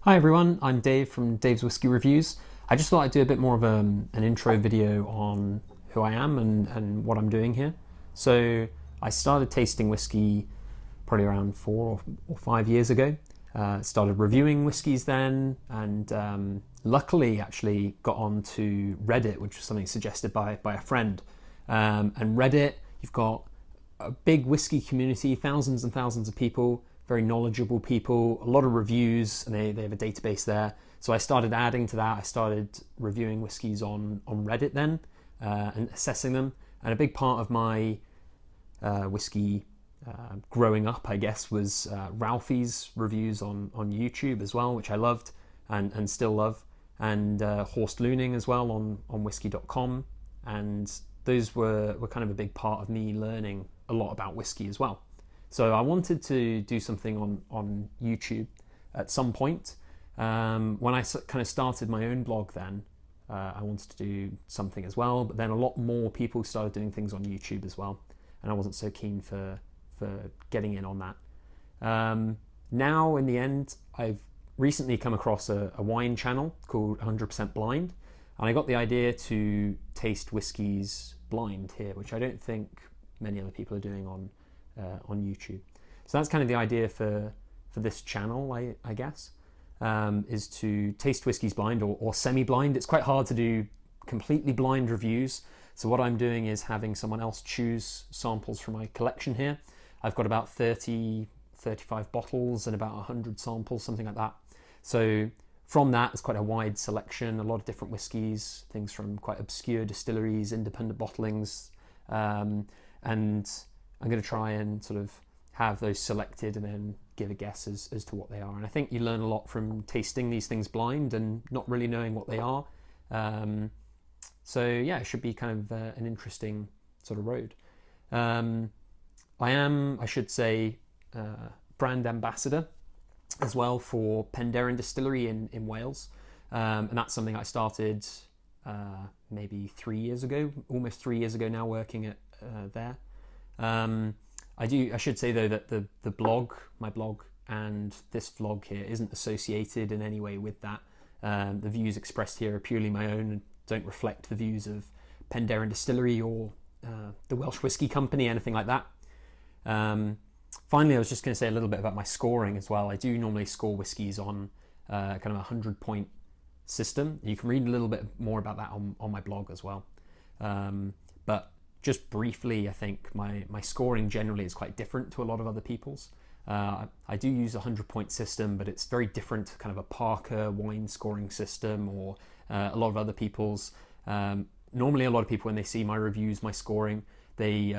Hi everyone, I'm Dave from Dave's Whisky Reviews. I just thought I'd do a bit more of an intro video on who I am and what I'm doing here. So I started tasting whiskey probably around 4 or 5 years ago. Started reviewing whiskies then, and luckily actually got onto Reddit, which was something suggested by a friend. And Reddit, you've got a big whiskey community, thousands and thousands of people, very knowledgeable people, a lot of reviews, and they have a database there. So I started adding to that. I started reviewing whiskies on Reddit then, and assessing them. And a big part of my whiskey growing up, I guess, was Ralfy's reviews on YouTube as well, which I loved and still love, and Horst Looning as well on whisky.com. And those were kind of a big part of me learning a lot about whiskey as well. So I wanted to do something on YouTube at some point. When I kind of started my own blog then, I wanted to do something as well, but then a lot more people started doing things on YouTube as well, and I wasn't so keen for getting in on that. Now, in the end, I've recently come across a wine channel called 100% Blind, and I got the idea to taste whiskies blind here, which I don't think many other people are doing on YouTube. So that's kind of the idea for this channel, I guess, is to taste whiskies blind or semi-blind. It's quite hard to do completely blind reviews. So what I'm doing is having someone else choose samples from my collection here. I've got about 35 bottles and about 100 samples, something like that. So from that, there's quite a wide selection, a lot of different whiskies, things from quite obscure distilleries, independent bottlings, and I'm going to try and sort of have those selected and then give a guess as to what they are. And I think you learn a lot from tasting these things blind and not really knowing what they are. So yeah, it should be kind of an interesting sort of road. I am, I should say, brand ambassador as well for Penderyn Distillery in Wales. And that's something I started maybe 3 years ago, almost 3 years ago now, working at there. I should say though that the blog, my blog, and this vlog here isn't associated in any way with that. The views expressed here are purely my own and don't reflect the views of Penderyn Distillery or the Welsh Whisky Company, anything like that. Finally, I was just going to say a little bit about my scoring as well. I do normally score whiskies on kind of a 100-point system. You can read a little bit more about that on my blog as well. But just briefly, I think my scoring generally is quite different to a lot of other people's. I do use a 100-point system, but it's very different to kind of a Parker wine scoring system or a lot of other people's. Normally, a lot of people, when they see my reviews, my scoring, they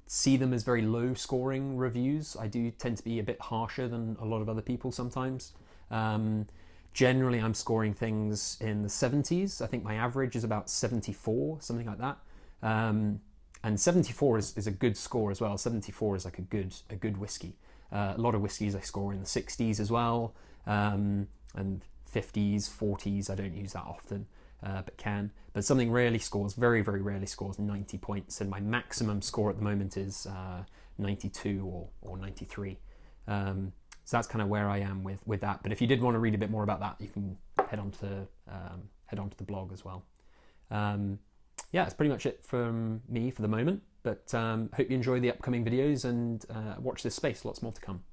see them as very low scoring reviews. I do tend to be a bit harsher than a lot of other people sometimes. Generally, I'm scoring things in the 70s. I think my average is about 74, something like that. And 74 is a good score as well. 74 is like a good whiskey. A lot of whiskies I score in the 60s as well, and 50s, 40s. I don't use that often, but can. But something rarely scores, very, very rarely scores 90 points, and my maximum score at the moment is 92 or 93. So that's kind of where I am with that. But if you did want to read a bit more about that, you can head on to the blog as well. Yeah, that's pretty much it from me for the moment, but hope you enjoy the upcoming videos and watch this space, lots more to come.